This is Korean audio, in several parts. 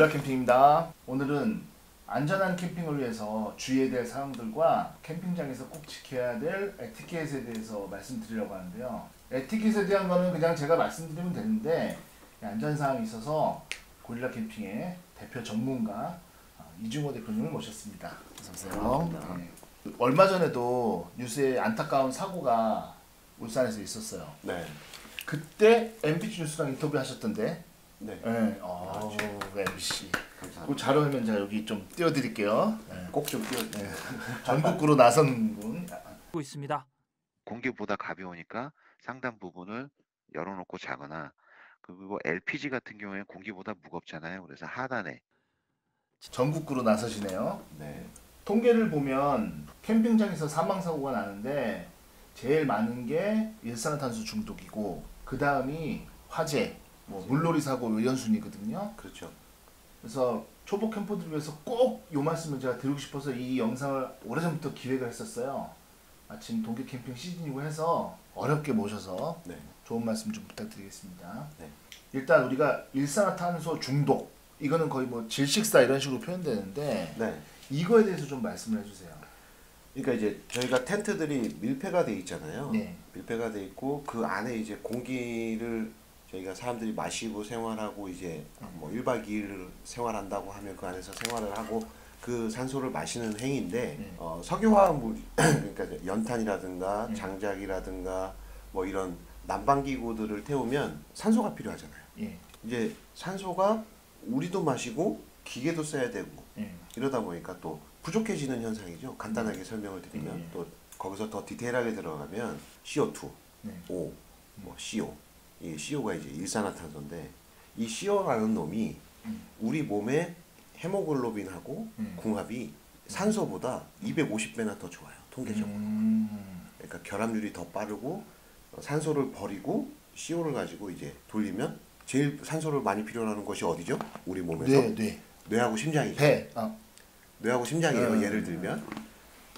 고릴라 캠핑입니다. 오늘은 안전한 캠핑을 위해서 주의해야 될 사항들과 캠핑장에서 꼭 지켜야 될 에티켓에 대해서 말씀드리려고 하는데요. 에티켓에 대한 거는 그냥 제가 말씀드리면 되는데 안전사항이 있어서 고릴라 캠핑의 대표 전문가 이중호 대표님을 모셨습니다. 어서오세요. 네. 얼마 전에도 뉴스에 안타까운 사고가 울산에서 있었어요. 네. 그때 MBC 뉴스랑 인터뷰하셨던데. 네. 네. MBC. 감사합니다. 그 자료면 제가 여기 좀 띄워드릴게요. 네. 꼭 좀 띄워주세요. 전국구로 나선 분. 하고 있습니다. 공기보다 가벼우니까 상단 부분을 열어놓고 자거나, 그리고 LPG 같은 경우에는 공기보다 무겁잖아요. 그래서 하단에 전국구로 나서시네요. 네. 통계를 보면 캠핑장에서 사망사고가 나는데 제일 많은 게 일산화탄소 중독이고 그 다음이 화재, 물놀이 사고 1연순위거든요. 그렇죠. 그래서 초보 캠퍼들을 위해서 꼭 요 말씀을 제가 드리고 싶어서 이 영상을 오래전부터 기획을 했었어요. 마침 동계 캠핑 시즌이고 해서 어렵게 모셔서 네. 좋은 말씀 좀 부탁드리겠습니다. 네. 일단 우리가 일산화탄소 중독 이거는 거의 뭐 질식사 이런 식으로 표현되는데 네. 이거에 대해서 좀 말씀을 해주세요. 그러니까 이제 저희가 텐트들이 밀폐가 돼 있잖아요. 네. 밀폐가 돼 있고 그 안에 이제 공기를 저희가 사람들이 마시고 생활하고 이제 뭐 1박 2일을 생활한다고 하면 그 안에서 생활을 하고 그 산소를 마시는 행위인데 석유화합물 그러니까 이제 연탄이라든가 장작이라든가 뭐 이런 난방기구들을 태우면 산소가 필요하잖아요. 예. 이제 산소가 우리도 마시고 기계도 써야 되고 이러다 보니까 또 부족해지는 현상이죠. 간단하게 설명을 드리면 또 거기서 더 디테일하게 들어가면 CO2, O, 뭐 CO, 이 CO가 이제 일산화탄소인데 이 CO라는 놈이 우리 몸의 헤모글로빈하고 궁합이 산소보다 250배나 더 좋아요. 통계적으로. 그러니까 결합률이 더 빠르고 산소를 버리고 CO를 가지고 이제 돌리면 제일 산소를 많이 필요로 하는 것이 어디죠? 우리 몸에서? 뇌하고 심장이죠. 배. 뇌하고 심장이에요. 예를 들면.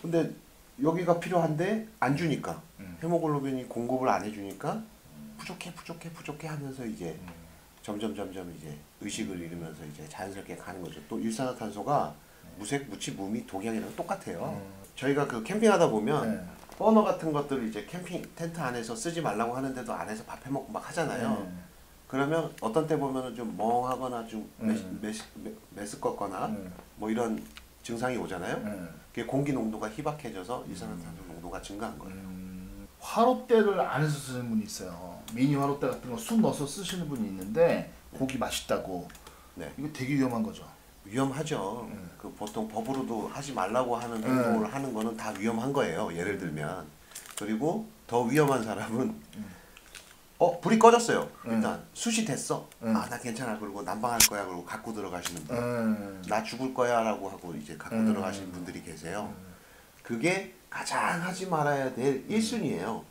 근데 여기가 필요한데 안 주니까 헤모글로빈이 공급을 안 해주니까 부족해 하면서 이제 점점 이제 의식을 잃으면서 이제 자연스럽게 가는 거죠. 또 일산화탄소가 무색, 무치, 무미, 독약이랑 똑같아요. 저희가 그 캠핑하다 보면 버너 같은 것들을 이제 캠핑 텐트 안에서 쓰지 말라고 하는데도 안에서 밥 해먹고 막 하잖아요. 그러면 어떤 때 보면은 좀 멍하거나 좀 메스껍거나 뭐 이런 증상이 오잖아요. 그게 공기 농도가 희박해져서 일산화탄소 농도가 증가한 거예요. 화롯대를 안에서 쓰는 분이 있어요. 미니 화롯대 같은 거 숯 넣어서 쓰시는 분이 있는데 고기 맛있다고. 네. 이거 되게 위험한 거죠. 위험하죠. 그 보통 법으로도 하지 말라고 하는 행동을 하는 거는 다 위험한 거예요. 예를 들면. 그리고 더 위험한 사람은 불이 꺼졌어요. 일단 숯이 됐어. 아, 나 괜찮아. 그리고 난방할 거야. 그리고 갖고 들어가시는 분. 나 죽을 거야 라고 하고 이제 갖고 들어가시는 분들이 계세요. 그게 가장 하지 말아야 될 1순위예요.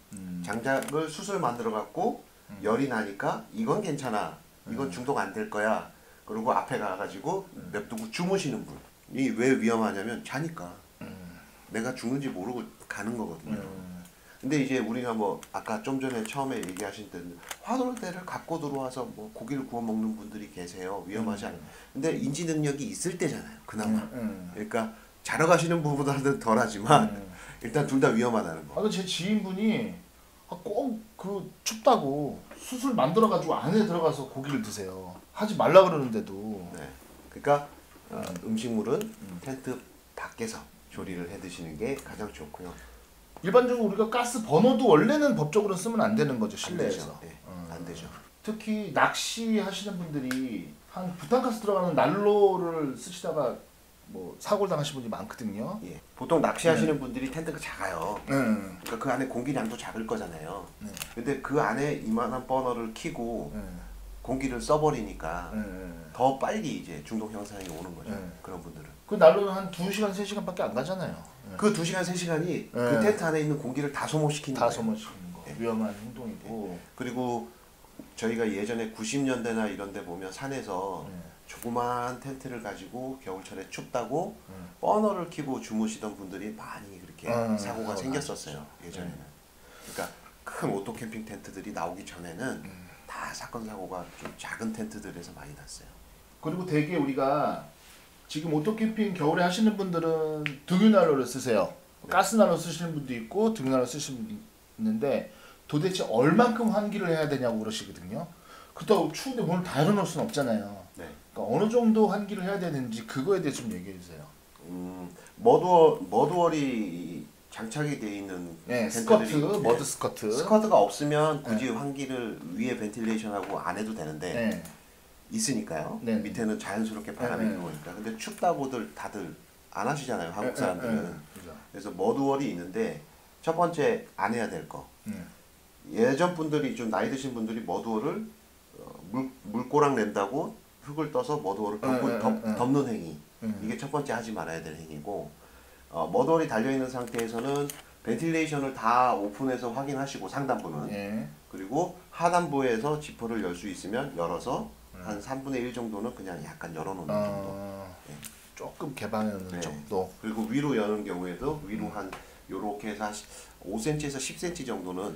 장작을 숯을 만들어 갖고 열이 나니까 이건 괜찮아. 이건 중독 안 될 거야. 그리고 앞에 가가지고 냅두고 주무시는 분이 왜 위험하냐면 자니까. 내가 죽는지 모르고 가는 거거든요. 근데 이제 우리가 뭐 아까 좀 전에 처음에 얘기하신 때 화롯대를 갖고 들어와서 뭐 고기를 구워 먹는 분들이 계세요. 위험하지 않아요. 근데 인지 능력이 있을 때잖아요. 그나마. 그러니까 자러 가시는 분보다는 덜하지만 일단 둘 다 위험하다는 거. 제 지인분이 꼭 그 춥다고 숯을 만들어가지고 안에 들어가서 고기를 드세요. 하지 말라 그러는데도. 네. 그러니까 음식물은 텐트 밖에서 조리를 해 드시는 게 가장 좋고요. 일반적으로 우리가 가스 버너도 원래는 법적으로 쓰면 안 되는 거죠, 실내에서. 안 되죠. 특히 낚시 하시는 분들이 한 부탄가스 들어가는 난로를 쓰시다가 뭐 사고를 당하신 분이 많거든요. 예. 보통 낚시하시는 분들이 텐트가 작아요. 네. 그러니까 그 안에 공기량도 작을 거잖아요. 근데 그 안에 이만한 버너를 켜고 공기를 써버리니까 더 빨리 이제 중독 현상이 오는 거죠. 그런 분들은. 그 난로는 한 2시간, 3시간밖에 안 가잖아요. 그 2시간, 3시간이 그 텐트 안에 있는 공기를 다 소모시키는 거예요. 다 소모시키는 거. 위험한 행동이고. 그리고 저희가 예전에 90년대나 이런 데 보면 산에서 조그만 텐트를 가지고 겨울철에 춥다고 버너를 켜고 주무시던 분들이 많이 그렇게 사고가 생겼었어요. 예전에는. 그러니까 큰 오토 캠핑 텐트들이 나오기 전에는 다 사건 사고가 좀 작은 텐트들에서 많이 났어요. 그리고 되게 우리가 지금 오토 캠핑 겨울에 하시는 분들은 등유난로를 쓰세요. 가스난로 쓰시는 분도 있고 등유난로 쓰시는 분도 있는데 도대체 얼만큼 환기를 해야 되냐고 그러시거든요. 그렇다고 추운데 문을 다 열어놓을 수는 없잖아요. 네. 그러니까 어느 정도 환기를 해야 되는지 그거에 대해서 좀 얘기해 주세요. 머드월이 장착이 돼 있는 네, 텐트들이 스커트, 머드 스커트. 스커트가 없으면 굳이 환기를 위에 벤틸레이션하고 안 해도 되는데 네. 있으니까요. 네. 밑에는 자연스럽게 바람이 네. 들어오니까. 근데 춥다고들 다들 안 하시잖아요. 한국 사람들은. 그죠. 그래서 머드월이 있는데 첫 번째 안 해야 될 거. 예전 분들이 좀 나이 드신 분들이 머드월을 물고랑 낸다고 흙을 떠서 머드월을 덮는 행위. 이게 첫 번째 하지 말아야 될 행위고, 머드월이 달려있는 상태에서는 벤틸레이션을 다 오픈해서 확인하시고 상단부는 예. 그리고 하단부에서 지퍼를 열 수 있으면 열어서 한 3분의 1 정도는 그냥 약간 열어놓는 정도. 예. 조금 개방하는 네. 정도. 그리고 위로 여는 경우에도 위로 한 요렇게 해서 한 5cm에서 10cm 정도는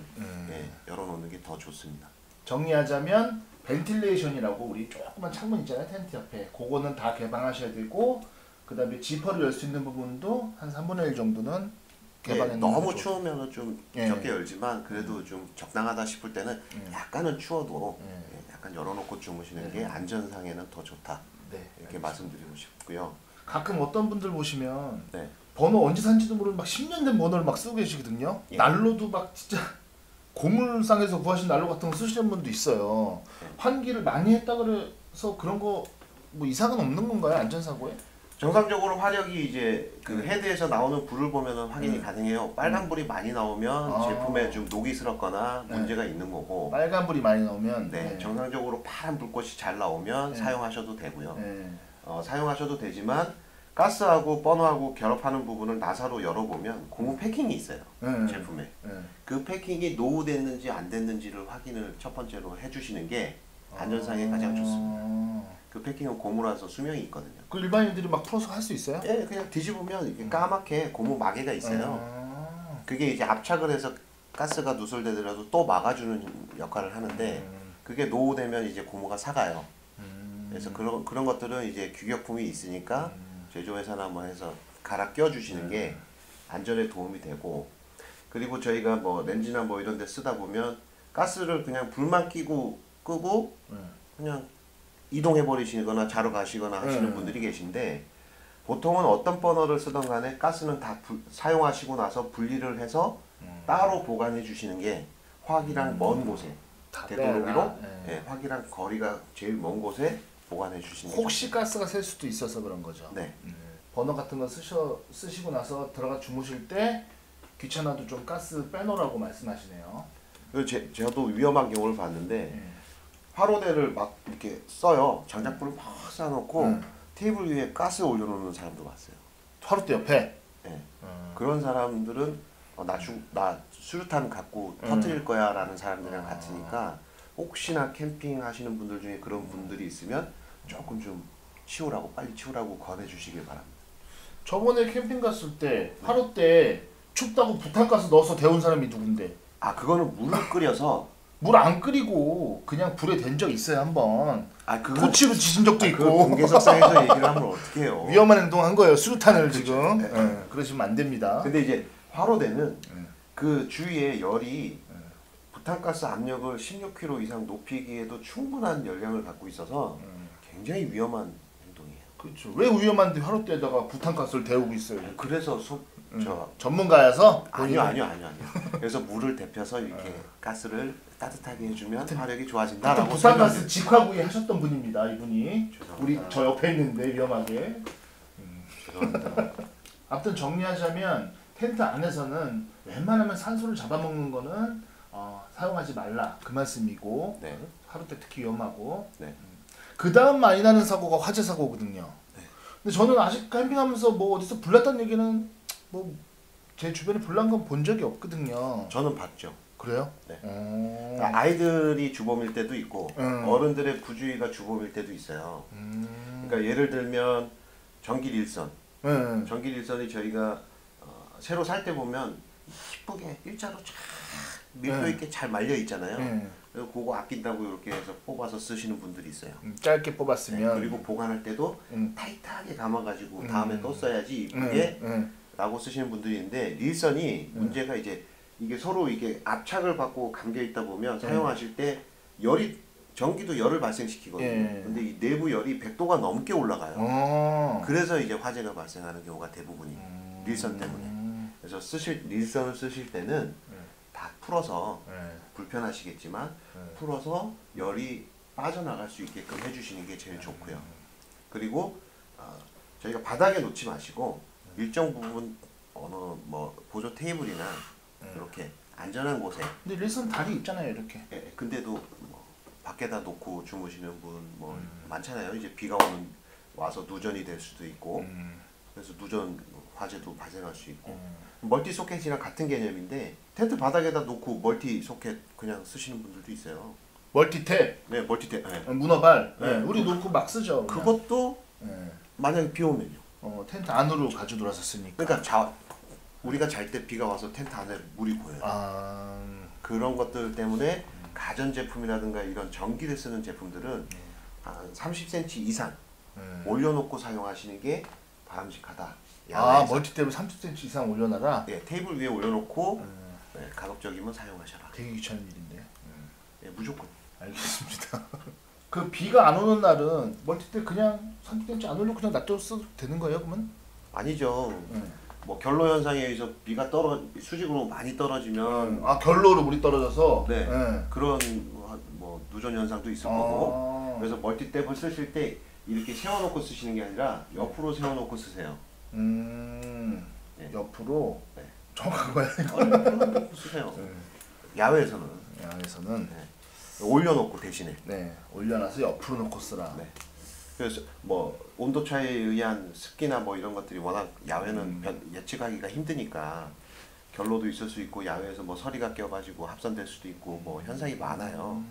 예, 열어놓는 게 더 좋습니다. 정리하자면 벤틸레이션이라고 우리 조그만 창문 있잖아요, 텐트 옆에. 그거는 다 개방하셔야 되고, 그 다음에 지퍼를 열 수 있는 부분도 한 3분의 1 정도는 예, 개방해 놓는 너무 게 추우면 좀 예. 적게 열지만 그래도 좀 적당하다 싶을 때는 약간은 추워도 예. 예, 약간 열어놓고 주무시는 게 안전상에는 더 좋다. 네. 이렇게 말씀드리고 싶고요. 가끔 어떤 분들 보시면 네. 번호 언제 산지도 모르는 막 10년 된 번호를 막 쓰고 계시거든요. 예. 난로도 막 진짜 고물상에서 구하신 난로 같은 거 쓰시는 분도 있어요. 네. 환기를 많이 했다 그래서 그런 거 뭐 이상은 없는 건가요? 안전사고에? 정상적으로 화력이 이제 그 헤드에서 나오는 불을 보면은 확인이 가능해요. 빨간 불이 많이 나오면 아. 제품에 좀 녹이 슬었거나 네. 문제가 있는 거고, 빨간불이 많이 나오면 네, 정상적으로 파란 불꽃이 잘 나오면 네. 사용하셔도 되고요. 네. 사용하셔도 되지만 가스하고 버너하고 결합하는 부분을 나사로 열어보면 고무 패킹이 있어요. 네. 제품에. 네. 그 패킹이 노후됐는지 안 됐는지를 확인을 첫 번째로 해주시는 게 안전상에 가장 좋습니다. 그 패킹은 고무라서 수명이 있거든요. 그 일반인들이 막 풀어서 할 수 있어요? 예, 그냥 뒤집으면 이렇게 까맣게 고무 마개가 있어요. 그게 이제 압착을 해서 가스가 누설되더라도 또 막아주는 역할을 하는데 그게 노후되면 이제 고무가 삭아요. 그래서 그런 것들은 이제 규격품이 있으니까 제조회사나 뭐 해서 갈아 껴주시는 게 안전에 도움이 되고, 그리고 저희가 뭐 렌즈나 뭐 이런 데 쓰다 보면 가스를 그냥 불만 끄고 그냥 이동해 버리시거나 자러 가시거나 하시는 분들이 계신데, 보통은 어떤 버너를 쓰던 간에 가스는 다 사용하시고 나서 분리를 해서 따로 보관해 주시는 게 화기랑 먼 곳에 되도록이로 예, 화기랑 거리가 제일 먼 곳에 보관해 주시는 게 혹시 가스가 셀 수도 있어서 그런 거죠. 네. 버너 같은 거 쓰시고 나서 들어가 주무실 때 귀찮아도 좀 가스 빼놓으라고 말씀하시네요. 그리고 저도 위험한 경우를 봤는데 화로대를 막 이렇게 써요. 장작불을 막 쏴놓고 테이블 위에 가스 올려놓는 사람도 봤어요. 화롯대 옆에. 네. 그런 사람들은 나 수류탄 갖고 터뜨릴 거야 라는 사람들이랑 같으니까 혹시나 캠핑 하시는 분들 중에 그런 분들이 있으면 조금 좀 빨리 치우라고 권해주시길 바랍니다. 저번에 캠핑 갔을 때 화롯대 춥다고 부탄가스 넣어서 데운 사람이 누군데? 그거는 물을 끓여서 물 안 끓이고 그냥 불에 댄 적 있어요 한번. 그거 토치로 지신 적도 그 있고. 공개석상에서 얘기를 하면 어떻게 해요? 위험한 행동한 거예요. 수류탄을 그렇죠. 지금. 네. 그러시면 안 됩니다. 근데 이제 화로대는 그 주위에 열이 부탄가스 압력을 16kg 이상 높이기에도 충분한 열량을 갖고 있어서 굉장히 위험한 행동이에요. 그렇죠. 왜 위험한데 화롯대에다가 부탄가스를 데우고 있어요? 그래서 전문가여서? 아니요. 그래서 물을 데펴서 이렇게 가스를 따뜻하게 해주면 화력이 좋아진다라고 부탄가스 직화구이 하셨던 분입니다. 이분이. 죄송합니다. 우리 저 옆에 있는데 위험하게. 죄송합니다. 아무튼 정리하자면 텐트 안에서는 웬만하면 산소를 잡아먹는 거는 사용하지 말라 그 말씀이고, 네. 하루 때 특히 위험하고. 네. 그 다음 많이 나는 사고가 화재 사고거든요. 네. 근데 저는 아직 캠핑하면서 뭐 어디서 불났다는 얘기는 뭐 제 주변에 불난 건 본 적이 없거든요. 저는 봤죠. 그래요? 네. 아이들이 주범일 때도 있고 어른들의 부주의가 주범일 때도 있어요. 그러니까 예를 들면 전기일선. 전기일선이 저희가 새로 살 때 보면 이쁘게 일자로 쫙 밀도 있게 잘 말려 있잖아요. 네. 그래서 그거 아낀다고 이렇게 해서 뽑아서 쓰시는 분들이 있어요. 짧게 네, 뽑았으면 그리고 보관할 때도 타이트하게 감아가지고 다음에 또 써야지 음. 이쁘게 라고 쓰시는 분들이 있는데 릴선이 문제가 이제 이게 서로 이게 압착을 받고 감겨 있다 보면 사용하실 때 열이 전기도 열을 발생시키거든요. 예. 근데 이 내부 열이 100도가 넘게 올라가요. 어. 그래서 이제 화재가 발생하는 경우가 대부분이 릴선 때문에. 그래서 릴선을 쓰실 때는 다 풀어서 불편하시겠지만 풀어서 열이 빠져나갈 수 있게끔 해주시는 게 제일 좋고요. 그리고 저희가 바닥에 놓지 마시고 일정 부분 어느 뭐 보조 테이블이나 이렇게 안전한 곳에. 근데 릴선 다리 있잖아요, 이렇게. 예, 근데도 뭐 밖에다 놓고 주무시는 분 뭐 많잖아요. 이제 비가 와서 누전이 될 수도 있고 그래서 누전 화재도 발생할 수 있고 멀티 소켓이랑 같은 개념인데 텐트 바닥에다 놓고 멀티 소켓 그냥 쓰시는 분들도 있어요. 멀티탭, 네, 멀티탭. 네. 문어발. 네. 우리 놓고 막 쓰죠. 그냥. 그것도 네. 만약에 비 오면요. 텐트 안으로 가져 들어서 쓰니까. 그러니까 우리가 잘 때 비가 와서 텐트 안에 물이 고여요. 아, 그런 것들 때문에 가전 제품이라든가 이런 전기를 쓰는 제품들은 한 30cm 이상 올려놓고 사용하시는 게 바람직하다. 야외에서. 멀티탭을 30cm 이상 올려놔라. 네, 테이블 위에 올려놓고 네, 가급적이면 사용하셔라. 되게 귀찮은 일인데. 네, 무조건. 알겠습니다. 그 비가 안 오는 날은 멀티탭 그냥 30cm 안 올리고 그냥 놔둬 써도 되는 거예요, 그러면? 아니죠. 뭐 결로 현상에 의해서 비가 수직으로 많이 떨어지면 결로로 물이 떨어져서. 네, 그런 뭐 누전 현상도 있을 거고. 그래서 멀티탭을 쓰실 때 이렇게 세워놓고 쓰시는 게 아니라 옆으로 세워놓고 쓰세요. 네. 옆으로. 네. 정확한 거야. 세워놓고 쓰세요. 야외에서는. 야외에서는. 네. 올려놓고 대신에. 네. 올려놔서 옆으로 놓고 쓰라. 네. 그래서 뭐 온도 차이에 의한 습기나 뭐 이런 것들이 워낙 야외는 예측하기가 힘드니까 결로도 있을 수 있고 야외에서 뭐 서리가 껴가지고 합선될 수도 있고 뭐 현상이 많아요.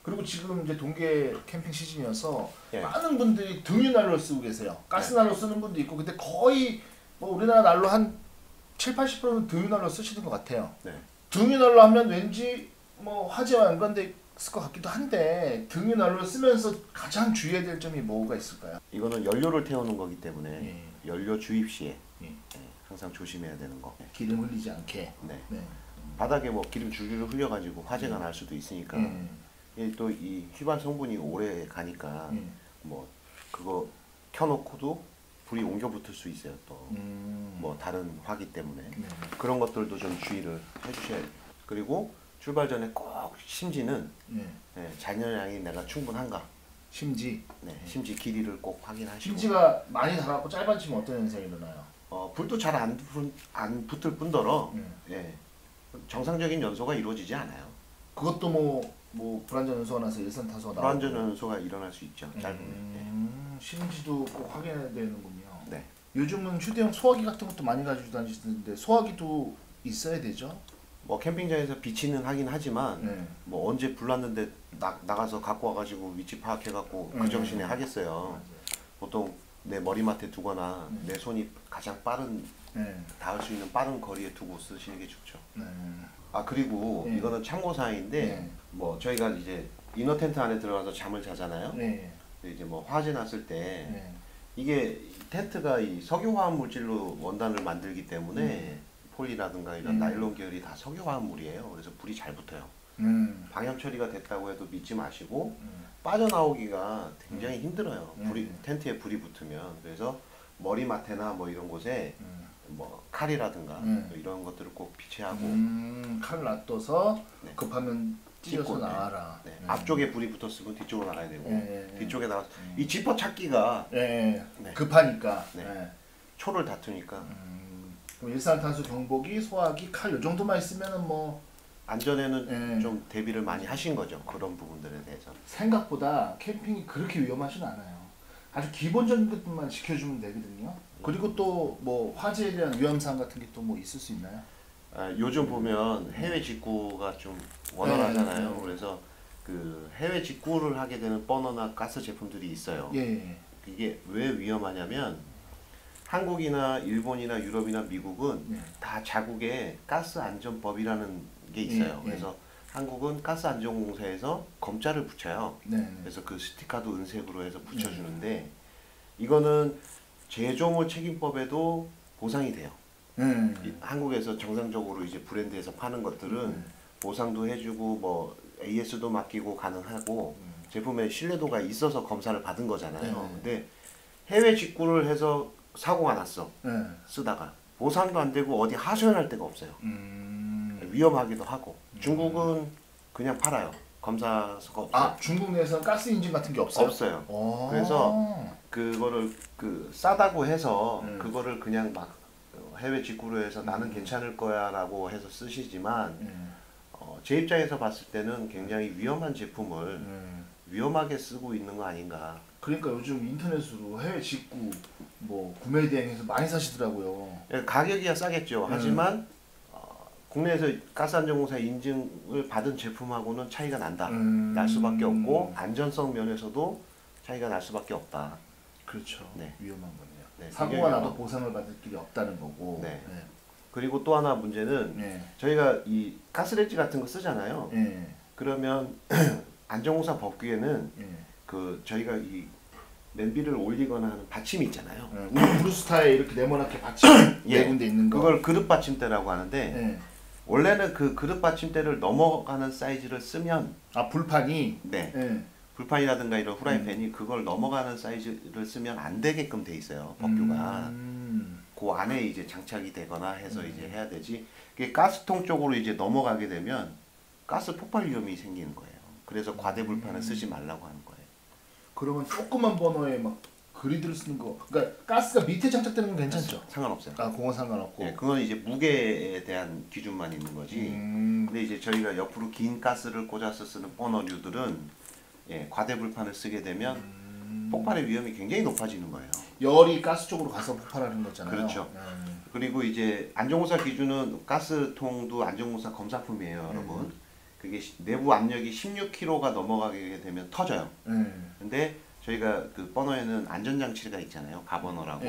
그리고 지금 이제 동계 캠핑 시즌이어서 예. 많은 분들이 등유난로를 쓰고 계세요. 가스난로 쓰는 분도 있고 근데 거의 뭐 우리나라 난로 한 70~80%는 등유난로 쓰시는 것 같아요. 네. 등유난로 하면 왠지 뭐 화재와 연관돼 있을 것 같기도 한데 등유난로를 쓰면서 가장 주의해야 될 점이 뭐가 있을까요? 이거는 연료를 태우는 거기 때문에 예. 연료 주입 시에 예. 항상 조심해야 되는 거. 기름 흘리지 않게. 네. 네. 바닥에 뭐 기름 줄줄 흘려가지고 화재가 날 수도 있으니까 또 이 휘발 성분이 오래 가니까 뭐 그거 켜놓고도 불이 옮겨 붙을 수 있어요. 또 뭐 다른 화기 때문에 그런 것들도 좀 주의를 해주셔야 돼요. 그리고 출발 전에 꼭 심지는 잔여량이 내가 충분한가. 심지. 네, 심지 길이를 꼭 확인하시고. 심지가 많이 달아갖고 짧아지면 어떤 현상이 일어나요? 불도 잘 안 붙을 뿐더러 예, 정상적인 연소가 이루어지지 않아요. 그것도 뭐 불안전 연소가 나서 일산탄소가 나오고. 불안전 연소가 일어날 수 있죠. 짧으면. 심지도 꼭 확인해야 되는군요. 네. 요즘은 휴대용 소화기 같은 것도 많이 가지고 다니시는데 소화기도 있어야 되죠? 뭐 캠핑장에서 비치는 하긴 하지만 뭐 언제 불났는데 나가서 갖고 와가지고 위치 파악해갖고 그 정신에 하겠어요. 보통 내 머리맡에 두거나 내 손이 가장 빠른 닿을 수 있는 빠른 거리에 두고 쓰시는 게 좋죠. 그리고 이거는 참고사항인데 뭐 저희가 이제 이너 텐트 안에 들어가서 잠을 자잖아요. 근데 이제 뭐 화재 났을 때 이게 텐트가 이 석유화학 물질로 원단을 만들기 때문에 폴리라든가 이런 나일론 계열이 다 석유화학 물이에요. 그래서 불이 잘 붙어요. 방염 처리가 됐다고 해도 믿지 마시고 빠져나오기가 굉장히 힘들어요. 텐트에 불이 붙으면. 그래서 머리맡에나 뭐 이런 곳에 뭐 칼이라든가 이런 것들을 꼭 비치하고 칼 놔둬서 네. 급하면 찢어서 찢고, 나와라. 네. 앞쪽에 불이 붙었으면 뒤쪽으로 나가야 되고 뒤쪽에 나가서 이 지퍼 찾기가 급하니까 초를 다투니까 그럼 일산탄소 경보기, 소화기, 칼 요 정도만 있으면은 뭐 안전에는 좀 대비를 많이 하신 거죠. 그런 부분들에 대해서. 생각보다 캠핑이 그렇게 위험하진 않아요. 아주 기본적인 것만 지켜주면 되거든요. 그리고 또 뭐 화재에 대한 위험사항 같은 게 또 뭐 있을 수 있나요? 요즘 보면 해외 직구가 좀 원활하잖아요. 그래서 그 해외 직구를 하게 되는 버너나 가스 제품들이 있어요. 이게 왜 위험하냐면 한국이나 일본이나 유럽이나 미국은 네. 다 자국에 가스 안전법이라는 게 있어요. 예, 예. 그래서 한국은 가스 안전공사에서 검자를 붙여요. 네. 네. 그래서 그 스티커도 은색으로 해서 붙여주는데 이거는 제조물 책임법에도 보상이 돼요. 이 한국에서 정상적으로 이제 브랜드에서 파는 것들은 보상도 해주고 뭐 AS도 맡기고 가능하고 제품의 신뢰도가 있어서 검사를 받은 거잖아요. 네. 근데 해외 직구를 해서 사고가 났어. 네. 쓰다가 보상도 안 되고 어디 하소연할 데가 없어요. 위험하기도 하고. 중국은 그냥 팔아요. 검사서가 없어요. 아, 중국 내에서는 가스 인증 같은 게 없어요? 없어요. 오. 그래서 그거를 그 싸다고 해서 음. 그거를 그냥 막 해외 직구로 해서 나는 괜찮을 거야라고 해서 쓰시지만 제 입장에서 봤을 때는 굉장히 위험한 제품을 위험하게 쓰고 있는 거 아닌가. 그러니까 요즘 인터넷으로 해외 직구 뭐 구매 대행해서 많이 사시더라고요. 가격이야 싸겠죠. 하지만 국내에서 가스안전공사 인증을 받은 제품하고는 차이가 난다. 날 수밖에 없고 안전성 면에서도 차이가 날 수밖에 없다. 그렇죠. 네. 위험한 거네요. 네, 사고가 굉장히 나도 위험하고. 보상을 받을 길이 없다는 거고. 네. 네. 그리고 또 하나 문제는 네. 저희가 이 가스레인지 같은 거 쓰잖아요. 네. 그러면 안전공사 법규에는 네. 그 저희가 이 냄비를 올리거나 하는 받침이 있잖아요. 우리 브루스타에 이렇게 네모나게 받침 예. 네 군데 있는 거. 그걸 그릇 받침대라고 하는데 네. 원래는 그 그릇 받침대를 넘어가는 사이즈를 쓰면 아, 불판이. 네. 네. 불판이라든가 이런 후라이팬이 그걸 넘어가는 사이즈를 쓰면 안 되게끔 돼 있어요. 법규가. 그 안에 이제 장착이 되거나 해서 이제 해야 되지. 그게 가스통 쪽으로 이제 넘어가게 되면 가스 폭발 위험이 생기는 거예요. 그래서 과대 불판을 쓰지 말라고 하는 거예요. 그러면 조그만 버너에 막 그리드를 쓰는 거. 그러니까 가스가 밑에 장착되는 건 괜찮죠? 상관없어요. 아, 그건 상관없고. 네, 그건 이제 무게에 대한 기준만 있는 거지. 근데 이제 저희가 옆으로 긴 가스를 꽂아서 쓰는 버너류들은 과대 불판을 쓰게 되면 폭발의 위험이 굉장히 높아지는 거예요. 열이 가스 쪽으로 가서 폭발하는 거잖아요. 그렇죠. 그리고 이제 안전공사 기준은 가스통도 안전공사 검사품이에요, 여러분. 그게 내부 압력이 16kg가 넘어가게 되면 터져요. 근데 저희가 그 버너에는 안전장치가 있잖아요, 가버너라고.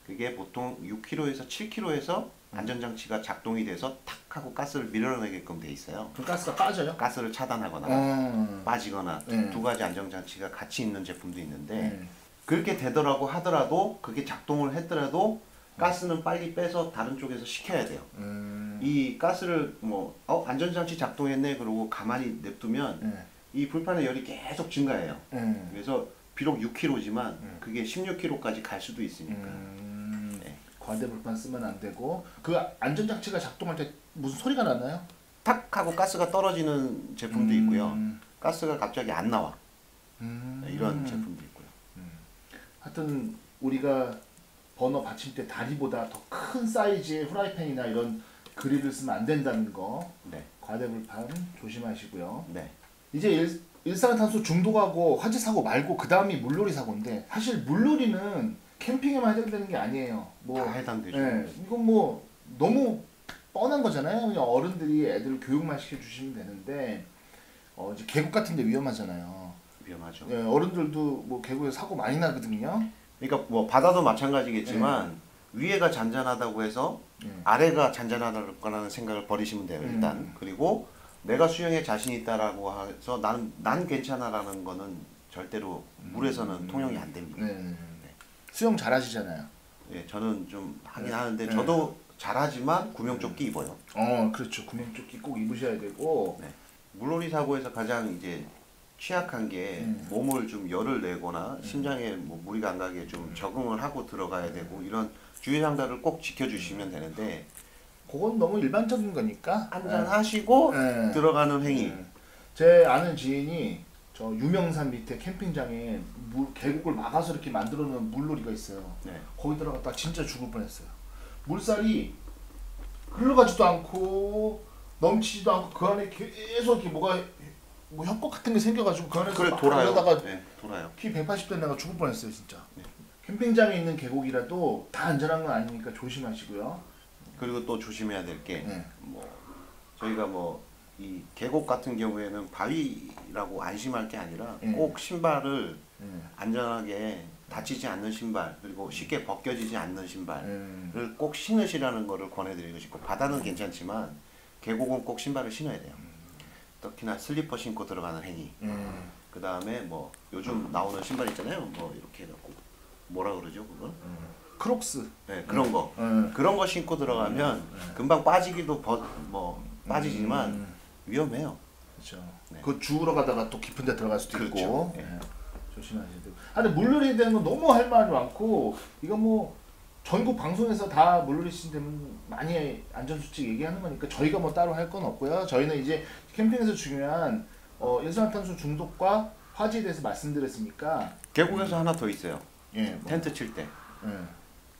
그게 보통 6kg에서 7kg에서 안전장치가 작동이 돼서 탁 하고 가스를 밀어내게끔 돼 있어요. 그 가스가 빠져요? 가스를 차단하거나 빠지거나 두 가지 안전장치가 같이 있는 제품도 있는데 그렇게 되더라고 하더라도 그게 작동을 했더라도 가스는 빨리 빼서 다른 쪽에서 식혀야 돼요. 이 가스를 뭐 안전장치 작동했네 그러고 가만히 냅두면 이 불판의 열이 계속 증가해요. 그래서 비록 6kg지만 그게 16kg까지 갈 수도 있으니까. 과대 불판 쓰면 안 되고. 그 안전장치가 작동할 때 무슨 소리가 나나요? 탁 하고 가스가 떨어지는 제품도 있고요. 가스가 갑자기 안 나와. 이런 제품도 있고요. 하여튼 우리가 버너 받침대 다리보다 더 큰 사이즈의 후라이팬이나 이런 그릴을 쓰면 안 된다는 거. 네. 과대 불판 조심하시고요. 네. 이제 일산화탄소 중독하고 화재 사고 말고 그 다음이 물놀이 사고인데 사실 물놀이는 캠핑에만 해당되는 게 아니에요. 뭐 다 해당되죠. 이건 뭐 너무 뻔한 거잖아요. 그냥 어른들이 애들 교육만 시켜주시면 되는데 이제 계곡 같은데 위험하잖아요. 위험하죠. 어른들도 뭐 계곡에서 사고 많이 나거든요. 그러니까 뭐 바다도 마찬가지겠지만 위에가 잔잔하다고 해서 아래가 잔잔하다는 생각을 버리시면 돼요. 일단. 그리고 내가 수영에 자신 있다라고 해서 난 괜찮아라는 거는 절대로 물에서는 통용이 안 됩니다. 수영 잘하시잖아요. 예, 저는 좀 하긴 하는데 저도 잘하지만 구명조끼 입어요. 그렇죠. 구명조끼 꼭 입으셔야 되고. 네. 물놀이 사고에서 가장 이제 취약한 게 몸을 좀 열을 내거나 심장에 뭐 무리가 안 가게 좀 적응을 하고 들어가야 되고 이런 주의사항들을 꼭 지켜주시면 되는데 그건 너무 일반적인 거니까 한잔하시고 들어가는 행위. 제 아는 지인이 저 유명산 밑에 캠핑장에 계곡을 막아서 이렇게 만들어 놓은 물놀이가 있어요. 거기 들어갔다 진짜 죽을 뻔했어요. 물살이 흘러가지도 않고 넘치지도 않고 그 안에 계속 이렇게 뭐 협곡 같은 게 생겨가지고 그 안에서 그래 막 돌아요. 하다가 돌아요. 키 180대 나가 죽을 뻔했어요 진짜. 캠핑장에 있는 계곡이라도 다 안전한 건 아니니까 조심하시고요. 그리고 또 조심해야 될 게 뭐 저희가 뭐 이 계곡 같은 경우에는 바위라고 안심할 게 아니라 꼭 신발을 안전하게 다치지 않는 신발 그리고 쉽게 벗겨지지 않는 신발을 꼭 신으시라는 거를 권해드리고 싶고 바다는 괜찮지만 계곡은 꼭 신발을 신어야 돼요. 특히나 슬리퍼 신고 들어가는 행위. 그 다음에 뭐 요즘 나오는 신발 있잖아요. 뭐 이렇게 해갖고 뭐라 그러죠 그걸? 크록스. 네 그런 거. 그런 거 신고 들어가면 금방 빠지기도 빠지지만 위험해요. 그렇죠. 네. 그 주우러 가다가 또 깊은 데 들어갈 수도 그렇죠. 있고. 네. 조심하셔야 되고. 근데 물놀이에 대한 건 너무 할 말이 많고 이거 뭐 전국 방송에서 다 물놀이 시스템은 많이 안전수칙 얘기하는 거니까 저희가 뭐 따로 할 건 없고요. 저희는 이제 캠핑에서 중요한 일산화탄소 중독과 화재에 대해서 말씀드렸으니까 계곡에서 하나 더 있어요. 예, 뭐, 텐트 칠 때. 예.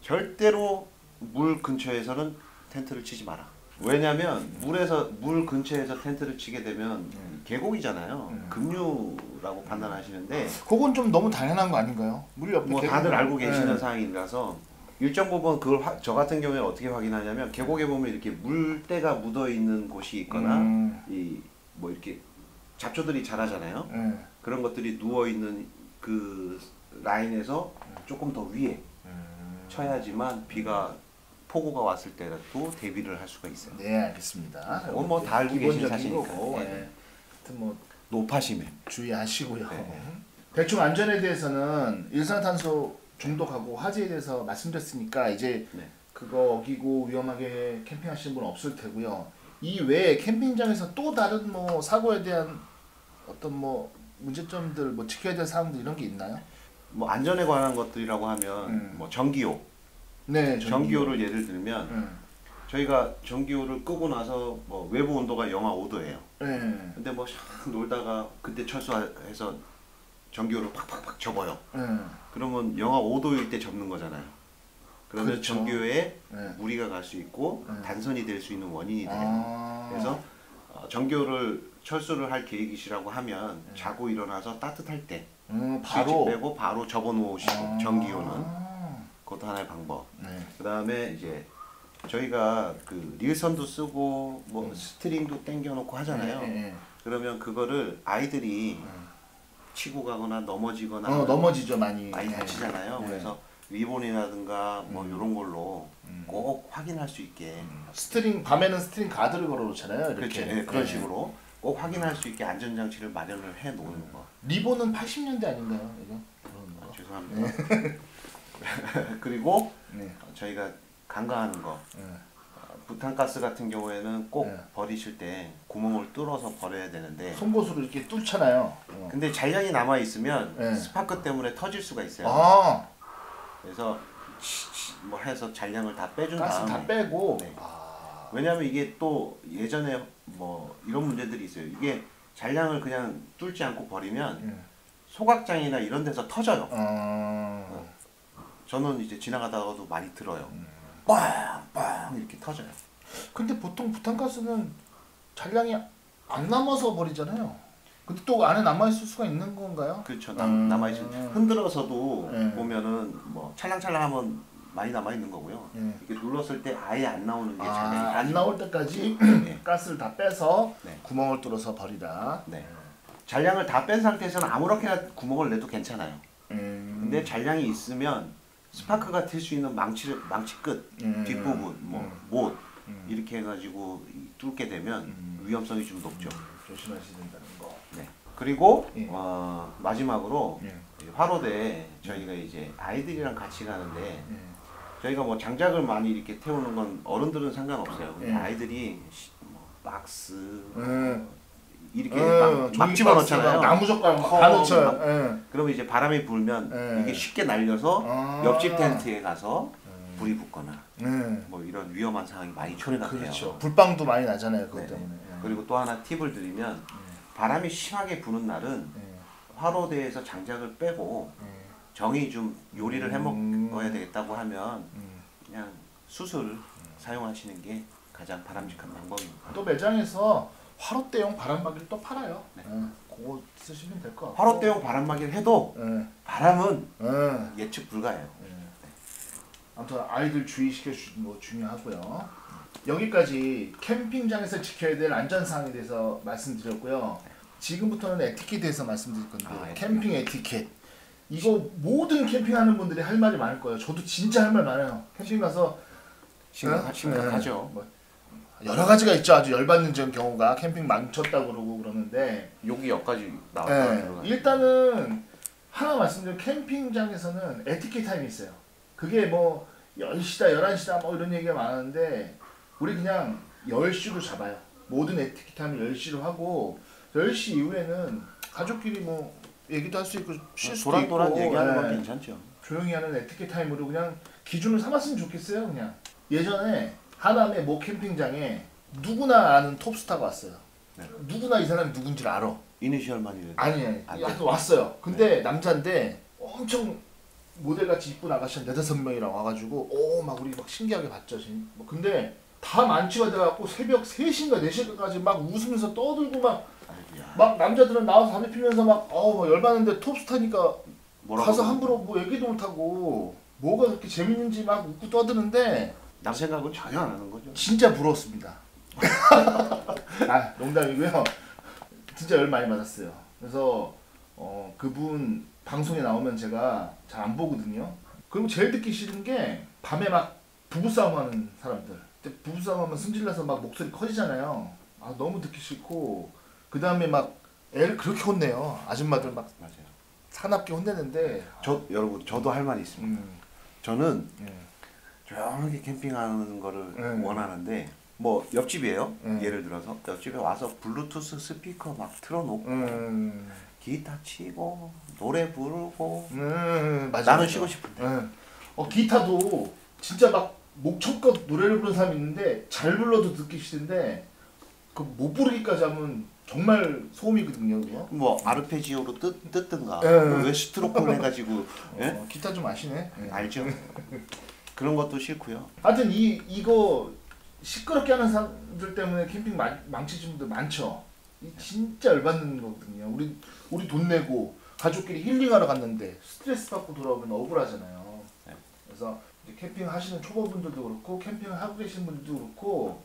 절대로 물 근처에서는 텐트를 치지 마라. 왜냐면 물 근처에서 텐트를 치게 되면 계곡이잖아요. 급류라고 판단하시는데 그건 좀 너무 당연한 거 아닌가요? 물 옆에 뭐 계곡- 다들 알고 계시는 예. 사항이라서 일정 부분 그걸 저 같은 경우에 어떻게 확인하냐면 계곡에 보면 이렇게 물때가 묻어 있는 곳이 있거나 이 뭐 이렇게 잡초들이 자라잖아요. 그런 것들이 누워 있는 그 라인에서 조금 더 위에 쳐야지만 비가 폭우가 왔을 때라도 대비를 할 수가 있어요. 네, 알겠습니다. 그건 뭐다 알고 계신 기본적인 사실이니까. 거고, 예. 예. 하여튼 뭐 높아심에. 주의하시고요. 네. 대충 안전에 대해서는 일산화탄소 중독하고 화재에 대해서 말씀드렸으니까 이제 네. 그거 어기고 위험하게 캠핑하시는 분 없을 테고요. 이 외에 캠핑장에서 또 다른 뭐 사고에 대한 어떤 뭐 문제점들 뭐 지켜야 될 사항들 이런 게 있나요? 뭐 안전에 관한 것들이라고 하면 뭐 전기요. 네, 전기요를 예를 들면 저희가 전기요를 끄고 나서 뭐 외부 온도가 영하 5도예요. 네. 근데 뭐 샥 놀다가 그때 철수해서 전기요를 팍팍팍 접어요. 그러면 영하 5도일 때 접는 거잖아요. 그러면 그렇죠. 전기요에 네. 무리가 갈 수 있고 단선이 될 수 있는 원인이 돼요. 아. 그래서 전기요를 철수를 할 계획이시라고 하면 자고 일어나서 따뜻할 때 스위치 바로 빼고 바로 접어 놓으시고 전기요는 아. 그것도 하나의 방법. 네. 그다음에 이제 저희가 그 릴선도 쓰고 뭐 스트링도 당겨 놓고 하잖아요. 네. 그러면 그거를 아이들이 치고 가거나 넘어지거나 넘어지죠 많이. 많이 다치잖아요. 네. 그래서 리본이라든가 뭐 이런 걸로 꼭 확인할 수 있게 스트링 밤에는 스트링 가드를 걸어 놓잖아요. 이렇게. 그렇죠. 네, 그런 식으로 꼭 확인할 수 있게 안전장치를 마련을 해 놓는 거. 리본은 80년대 아닌가요? 이거? 그런 거. 죄송합니다. 그리고 네. 저희가 간과하는 거. 네. 부탄가스 같은 경우에는 꼭 네. 버리실 때 구멍을 뚫어서 버려야 되는데 송곳으로 이렇게 뚫잖아요. 근데 잔량이 남아 있으면 네. 스파크 때문에 터질 수가 있어요. 아, 그래서 뭐 해서 잔량을 다 빼준 가스 다음에 다 빼고. 네. 아, 왜냐하면 이게 또 예전에 뭐 이런 문제들이 있어요. 이게 잔량을 그냥 뚫지 않고 버리면 소각장이나 이런 데서 터져요. 저는 이제 지나가다가도 많이 들어요. 빵빵 이렇게 터져요. 근데 보통 부탄가스는 잔량이 안 남아서 버리잖아요. 근데 또 안에 남아 있을 수가 있는 건가요? 그렇죠. 남아 있으면 흔들어서도 네. 보면은 뭐 찰랑찰랑하면 많이 남아 있는 거고요. 네. 이렇게 눌렀을 때 아예 안 나오는 게 잔량이 안 빠지고. 나올 때까지 네. 가스를 다 빼서 네. 구멍을 뚫어서 버리라. 네. 잔량을 다 뺀 상태에서는 아무렇게나 구멍을 내도 괜찮아요. 근데 잔량이 있으면 스파크가 튈 수 있는 망치 끝 뒷부분 못 이렇게 해가지고 뚫게 되면 위험성이 좀 높죠. 조심하셔야 된다는 거. 네. 그리고 예. 마지막으로 예. 화로대 저희가 이제 아이들이랑 같이 가는데 예. 저희가 뭐 장작을 많이 이렇게 태우는 건 어른들은 상관없어요. 근데 예. 아이들이 뭐 박스 이렇게 종이 막 집어넣잖아요. 박스가 나무 젓가락 다 막 넣죠. 그러면 이제 바람이 불면 예. 이게 쉽게 날려서 아. 옆집 텐트에 가서 불이 붙거나 예. 뭐 이런 위험한 상황이 많이 초래가 돼요. 그렇죠. 불빵도 많이 나잖아요. 그것 네네. 때문에. 예. 그리고 또 하나 팁을 드리면 바람이 심하게 부는 날은 예. 화로대에서 장작을 빼고 정이 좀 요리를 해 먹어야 되겠다고 하면 그냥 숯을 사용하시는 게 가장 바람직한 방법입니다. 또 매장에서 화롯대용 바람막이를 또 팔아요. 네. 그거 쓰시면 될 것 같고. 화로대용 바람막이를 해도 예. 바람은 예. 예측 불가해요. 아무튼 아이들 주의시켜 주는 거 중요하고요. 여기까지 캠핑장에서 지켜야 될 안전사항에 대해서 말씀드렸고요. 지금부터는 에티켓에 대해서 말씀드릴 건데 아, 에티켓. 캠핑 에티켓. 이거 모든 캠핑하는 분들이 할 말이 많을 거예요. 저도 진짜 할 말 많아요. 캠핑 가서 심각하죠. 뭐 여러 가지가 있죠. 아주 열받는 경우가 캠핑 망쳤다고 그러고 그러는데 욕이 여기까지 나왔다. 일단은 하나 말씀드리면 캠핑장에서는 에티켓 타임이 있어요. 그게 뭐 10시다 11시다 뭐 이런 얘기가 많은데 우리 그냥 10시로 잡아요. 모든 에티켓 타임을 10시로 하고 10시 이후에는 가족끼리 뭐 얘기도 할 수 있고 쉴 수도 있고 도란도란 얘기하는 건 괜찮죠. 조용히 하는 에티켓 타임으로 그냥 기준을 삼았으면 좋겠어요. 그냥 예전에 하남의 모 캠핑장에 누구나 아는 톱스타가 왔어요. 네. 누구나 이 사람이 누군지를 알아. 이니셜만이래도 아니 하여튼 왔어요. 근데 남자인데 엄청 모델같이 이쁜 아가씨 한 4-5명이랑 와가지고 막 우리 막 신기하게 봤죠. 뭐 근데 다 만취가 돼갖고 새벽 3시인가 4시까지 막 웃으면서 떠들고 막 남자들은 나와서 담배 피면서 막 열받는데 톱스타니까 가서 함부로 뭐 얘기도 못하고 뭐가 그렇게 재밌는지 막 웃고 떠드는데 남 생각은 전혀 안 하는 거죠. 진짜 부러웠습니다. 농담이고요. 진짜 열 많이 받았어요. 그래서 그분 방송에 나오면 제가 잘 안 보거든요. 그리고 제일 듣기 싫은 게 밤에 막 부부싸움 하는 사람들. 부부싸움 하면 승질나서 막 목소리 커지잖아요. 너무 듣기 싫고 그 다음에 막 애를 그렇게 혼내요. 아줌마들 막 맞아요. 사납게 혼내는데 여러분 저도 할 말이 있습니다. 저는 조용하게 캠핑하는 거를 원하는데 뭐 옆집이에요. 예를 들어서 옆집에 와서 블루투스 스피커 막 틀어놓고 기타 치고 노래 부르고 맞아, 나는 쉬고 싶은데 기타도 진짜 막 목청껏 노래를 부르는 사람이 있는데 잘 불러도 듣기 싫은데 그 못 부르기까지 하면 정말 소음이거든요. 그거. 뭐 아르페지오로 뜯든가 왜 스트로크를 해가지고 기타 좀 아시네. 알죠. 그런 것도 싫고요. 하여튼 이거 시끄럽게 하는 사람들 때문에 캠핑 망치신 분들 많죠. 진짜 열받는 거거든요. 우리 돈 내고 가족끼리 힐링하러 갔는데 스트레스 받고 돌아오면 억울하잖아요. 네. 그래서 이제 캠핑 하시는 초보분들도 그렇고 캠핑을 하고 계신 분들도 그렇고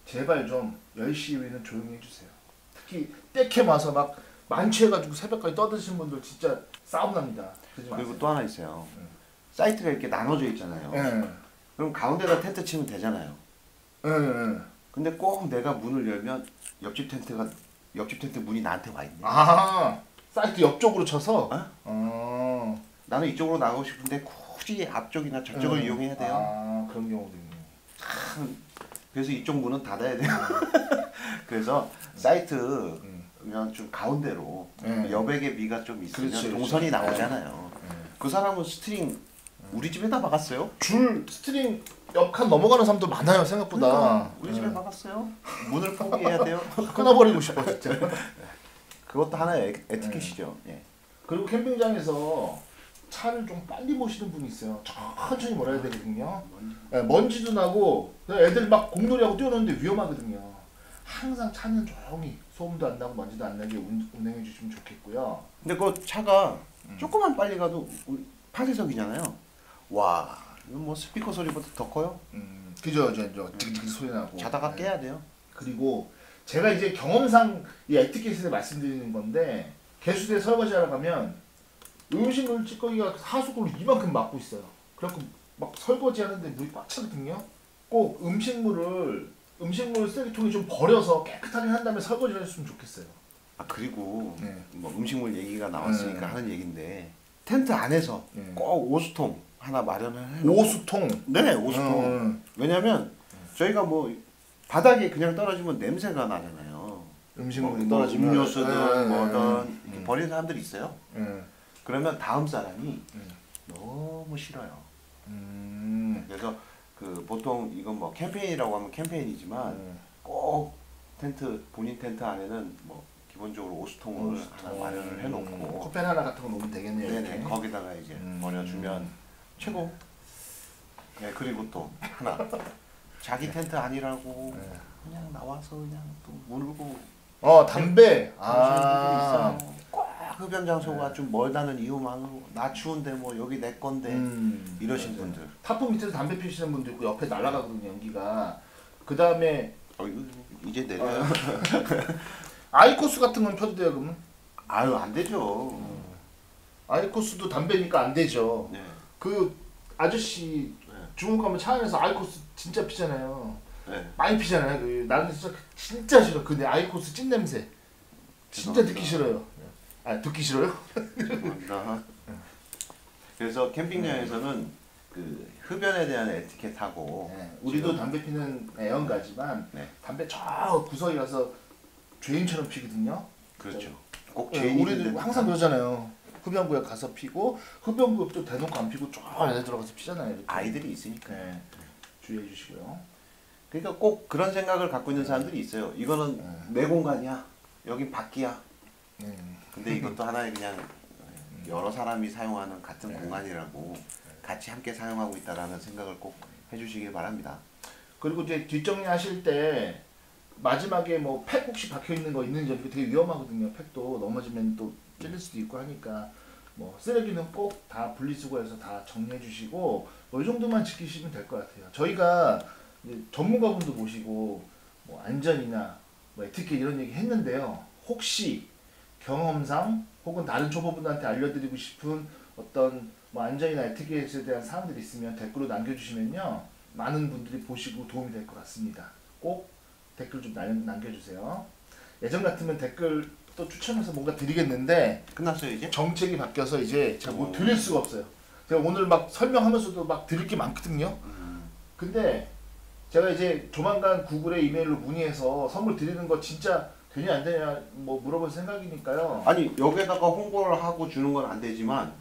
제발 좀 10시 이후에는 조용히 해주세요. 특히 때캠 와서 막 만취해가지고 새벽까지 떠드시는 분들 진짜 싸움 납니다. 그리고 또 하나 있어요. 사이트가 이렇게 나눠져 있잖아요. 그럼 가운데다 텐트 치면 되잖아요. 근데 꼭 내가 문을 열면 옆집 텐트 문이 나한테 와 있네. 사이트 옆쪽으로 쳐서? 나는 이쪽으로 나가고 싶은데 굳이 앞쪽이나 저쪽을 이용해야 돼요. 그런 경우도 있네. 그래서 이쪽 문은 닫아야 돼요. 그래서 사이트 그냥 좀 가운데로 여백의 미가 좀 있으면 그렇지, 동선이 나오잖아요. 그 사람은 스트링 우리 집에다 박았어요. 줄 스트링 옆칸 넘어가는 사람도 많아요 생각보다. 그러니까 우리 집에 박았어요. 문을 포기해야 돼요. 끊어버리고 싶어 진짜. 그것도 하나의 에티켓이죠. 그리고 캠핑장에서 차를 좀 빨리 모시는 분이 있어요. 천천히 몰아야 되거든요. 먼지도 나고 애들 막 공놀이하고 뛰어노는데 위험하거든요. 항상 차는 조용히 소음도 안 나고 먼지도 안 나게 운행해 주시면 좋겠고요. 근데 그 차가 조금만 빨리 가도 파쇄석이잖아요. 와, 이거 뭐 스피커 소리보다 더 커요? 그죠, 틱틱 소리 나고. 자다가 깨야 돼요. 그리고 제가 이제 경험상 이 에티켓에 말씀드리는 건데 개수대 설거지하러 가면 음식물 찌꺼기가 하수구를 이만큼 막고 있어요. 그래갖고 막 설거지하는데 물이 꽉 차거든요. 꼭 음식물 쓰레기통에 좀 버려서 깨끗하게 한 다음에 설거지를 했으면 좋겠어요. 그리고 뭐 음식물 얘기가 나왔으니까 하는 얘긴데 텐트 안에서 꼭 오수통 하나 마련을 해요. 오수통? 네, 오수통. 왜냐면 저희가 뭐 바닥에 그냥 떨어지면 냄새가 나잖아요. 음식물이 뭐 떨어지면 음료수든 뭐든 이렇게 버리는 사람들이 있어요. 그러면 다음 사람이 너무 싫어요. 그래서 그 보통 이건 뭐 캠페인이라고 하면 캠페인이지만 꼭 본인 텐트 안에는 뭐 기본적으로 오수통을 하나 마련을 해놓고 커피 하나 같은 거 놓으면 되겠네요. 네네, 거기다가 이제 버려주면 최고. 그리고 또 하나 자기 텐트 아니라고 그냥 나와서 그냥 또 물고 담배. 꼭 흡연 장소가 좀 멀다는 이유만으로 나 추운데 뭐 여기 내 건데 이러신 분들. 타프 밑에서 담배 피우시는 분도 있고 옆에 날아가거든요 연기가. 그 다음에 이제 내려요. 아이코스 같은 건 펴도 돼요 그러면? 안 되죠. 아이코스도 담배니까 안 되죠. 네. 그 아저씨 네. 중국 가면 차 안에서 아이코스 진짜 피잖아요. 네. 많이 피잖아요. 나는 진짜 싫어. 근데 아이코스 찐 냄새. 진짜 죄송합니다. 듣기 싫어요. 아 듣기 싫어요? 죄송합니다. 그래서 캠핑장에서는 그 흡연에 대한 에티켓하고 네, 우리도 담배 피는 애연가지만 네. 담배 저 구석에 가서 죄인처럼 피거든요. 그렇죠. 꼭 네, 죄인이 우리도 항상 그러잖아요. 흡연구역 가서 피고 흡연구역도 대놓고 안 피고 쫙 안에 들어가서 피잖아요. 이렇게. 아이들이 있으니까. 네, 주의해 주시고요. 그러니까 꼭 그런 생각을 갖고 있는 사람들이 있어요. 이거는 내 공간이야. 여긴 밖이야. 네. 근데 이것도 하나의 그냥 여러 사람이 사용하는 같은 네. 공간이라고 같이 함께 사용하고 있다라는 생각을 꼭 해주시길 바랍니다. 그리고 이제 뒷정리하실 때 마지막에 뭐 팩 혹시 박혀 있는 거 있는지 이게 되게 위험하거든요. 팩도 넘어지면 또 찔릴 수도 있고 하니까 뭐 쓰레기는 꼭 다 분리수거해서 다 정리해 주시고 뭐 이 정도만 지키시면 될 것 같아요. 저희가 이제 전문가분도 모시고 뭐 안전이나 뭐 에티켓 이런 얘기 했는데요. 혹시 경험상 혹은 다른 초보분들한테 알려드리고 싶은 어떤 뭐 안전이나 에티켓에 대한 사항들이 있으면 댓글로 남겨주시면요. 많은 분들이 보시고 도움이 될 것 같습니다. 꼭 댓글 좀 남겨주세요. 예전 같으면 댓글 또 추첨해서 뭔가 드리겠는데 끝났어요 이제? 정책이 바뀌어서 이제 제가 뭐 드릴 수가 없어요. 제가 오늘 막 설명하면서도 막 드릴 게 많거든요. 근데 제가 이제 조만간 구글에 이메일로 문의해서 선물 드리는 거 진짜 되냐 안 되냐 뭐 물어볼 생각이니까요. 아니 여기에다가 홍보를 하고 주는 건 안 되지만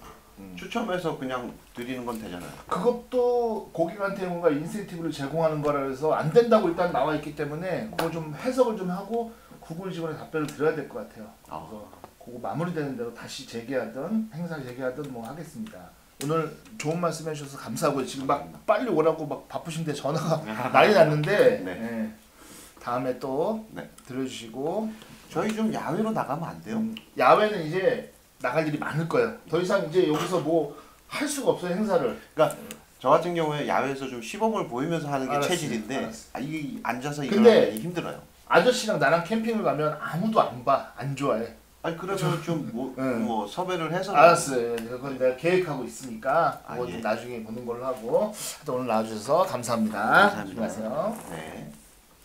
추첨해서 그냥 드리는 건 되잖아요. 그것도 고객한테 뭔가 인센티브를 제공하는 거라 해서 안 된다고 일단 나와 있기 때문에 그거 좀 해석을 좀 하고 구글 직원에 답변을 드려야 될 것 같아요. 그래서 그거 마무리되는 대로 다시 재개하든 행사 재개하든 뭐 하겠습니다. 오늘 좋은 말씀 해주셔서 감사하고요. 지금 막 빨리 오라고 막 바쁘신데 전화가 난리 났는데 네. 네. 다음에 또 네. 들어주시고 저희 좀 야외로 나가면 안 돼요? 야외는 이제 나갈 일이 많을 거예요. 더 이상 이제 여기서 뭐 할 수가 없어요 행사를. 그러니까 저 같은 경우에 야외에서 좀 시범을 보이면서 하는 게 알았어요. 체질인데 알았어요. 이게 앉아서 근데 이거 힘들어요. 아저씨랑 나랑 캠핑을 가면 아무도 안 봐, 안 좋아해. 아니 그러면 좀 뭐 섭외를 해서 알았어요. 그건 내가 계획하고 있으니까 아, 그거 예. 좀 나중에 보는 걸로 하고. 하여튼 오늘 나와주셔서 감사합니다. 감사합니다. 수고하세요. 네.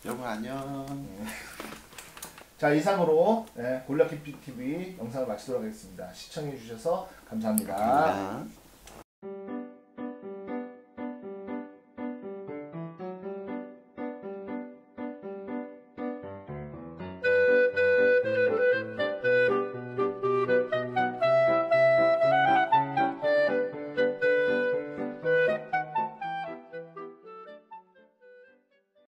여러분 안녕. 자 이상으로 골라캠핑 TV 영상을 마치도록 하겠습니다. 시청해 주셔서 감사합니다. 감사합니다.